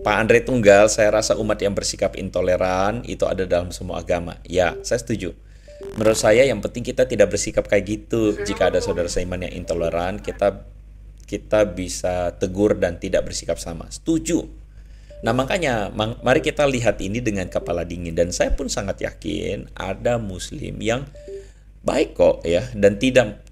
Pak Andre Tunggal, saya rasa umat yang bersikap intoleran itu ada dalam semua agama. Ya, saya setuju. Menurut saya yang penting kita tidak bersikap kayak gitu. Jika ada saudara seiman yang intoleran, kita bisa tegur dan tidak bersikap sama. Setuju. Nah, makanya mari kita lihat ini dengan kepala dingin, dan saya pun sangat yakin ada muslim yang baik kok ya, dan tidak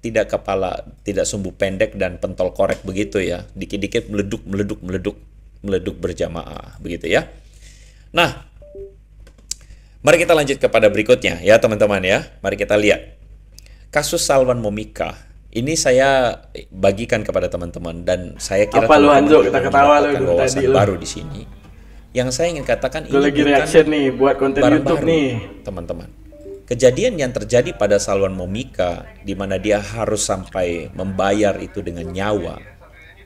sumbu pendek dan pentol korek begitu ya, dikit-dikit meleduk berjamaah begitu ya. Nah, mari kita lanjut kepada berikutnya ya teman-teman ya. Mari kita lihat kasus Salwan Momika. Ini saya bagikan kepada teman-teman, dan saya kira apa lu Hanzo, kita ketawa lu tadi baru di sini. Yang saya ingin katakan, ini lagi reaction nih buat konten YouTube nih teman-teman. Kejadian yang terjadi pada Salwan Momika, di mana dia harus sampai membayar itu dengan nyawa,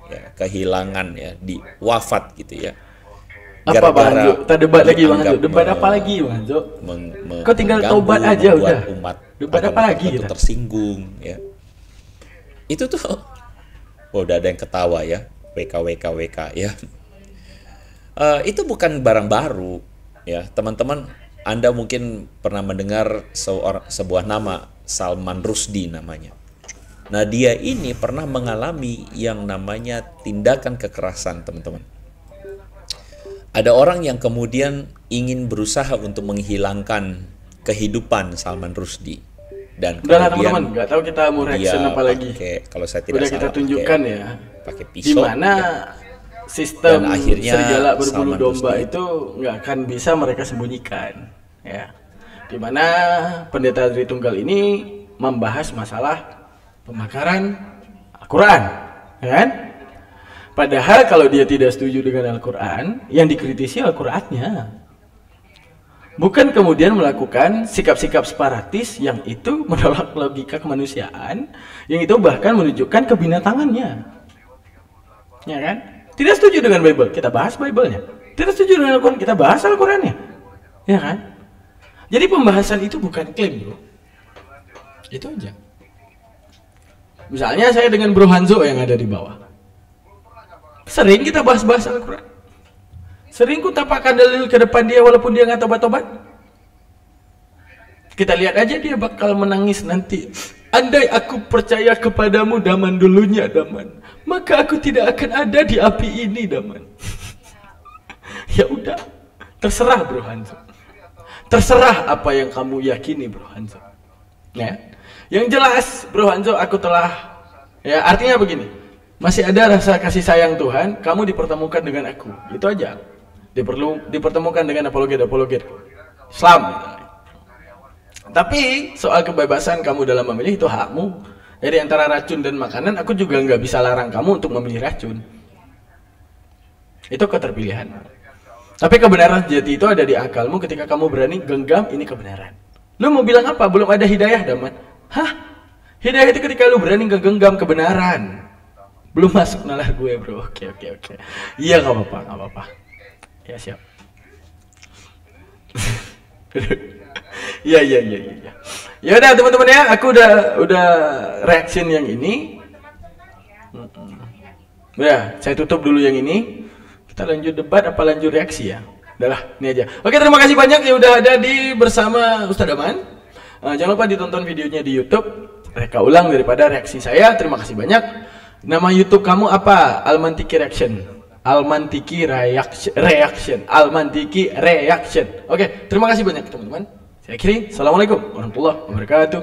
ya, kehilangan ya, di wafat gitu ya. Apa Bang Hanzo? Kita debat lagi Bang Hanzo. Debat apa lagi Bang Hanzo? Kau tinggal tobat aja udah. Umat debat apa lagi kita? Tersinggung ya. Itu tuh, udah ada yang ketawa ya, WK ya. Itu bukan barang baru ya teman-teman. Anda mungkin pernah mendengar sebuah nama, Salman Rushdie namanya. Nah, dia ini pernah mengalami yang namanya tindakan kekerasan, teman-teman. Ada orang yang kemudian ingin berusaha untuk menghilangkan kehidupan Salman Rushdie. Dan udahlah teman-teman, nggak tahu kita mau reaction apa lagi. Kalau saya tidak udah salah, kita tunjukkan ya, pakai pisau. Di mana sistem serigala berbulu Salman domba Rushdie itu nggak akan bisa mereka sembunyikan, ya. Di mana pendeta Tritunggal ini membahas masalah pemakaran Al-Quran, ya kan? Padahal kalau dia tidak setuju dengan Al-Quran, yang dikritisi Al-Qurannya. Bukan kemudian melakukan sikap-sikap separatis yang itu menolak logika kemanusiaan, yang itu bahkan menunjukkan kebinatangannya. Ya kan? Tidak setuju dengan Bible, kita bahas Bible-nya. Tidak setuju dengan Al-Quran, kita bahas Al-Qurannya. Ya kan? Jadi pembahasan itu bukan klaim, bro. Itu aja. Misalnya saya dengan Bro Hanzo yang ada di bawah. Sering kita bahas-bahas Al-Quran. Sering ku tapakkan dalil ke depan dia walaupun dia nggak tobat-tobat. Kita lihat aja dia bakal menangis nanti. Andai aku percaya kepadamu Daman dulunya Daman, maka aku tidak akan ada di api ini Daman. Ya udah, terserah Bro Hanzo. Terserah apa yang kamu yakini Bro Hanzo. Ya. Yang jelas Bro Hanzo, aku telah, ya artinya begini, masih ada rasa kasih sayang Tuhan, kamu dipertemukan dengan aku. Itu aja. Dipertemukan dengan apologet Islam. Tapi soal kebebasan kamu dalam memilih itu hakmu. Jadi antara racun dan makanan, aku juga nggak bisa larang kamu untuk memilih racun. Itu keterpilihan. Tapi kebenaran sejati itu ada di akalmu ketika kamu berani genggam ini kebenaran. Lu mau bilang apa? Belum ada hidayah, Daman? Hah? Hidayah itu ketika lu berani ngegenggam kebenaran. Belum masuk nalar gue, bro. Oke. Iya, nggak apa-apa. Ya, siap. Iya. Ya udah teman-teman ya, aku udah reaction yang ini. Ya, saya tutup dulu yang ini. Kita lanjut debat apa lanjut reaksi ya? Udahlah, ini aja. Oke, terima kasih banyak yang udah ada bersama Ustadz Aman. Jangan lupa ditonton videonya di YouTube. Reka ulang daripada reaksi saya. Terima kasih banyak. Nama YouTube kamu apa? Almantiki Reaction. Almantiki Reaction. Oke, terima kasih banyak teman-teman. Saya akhiri. Assalamualaikum warahmatullahi wabarakatuh.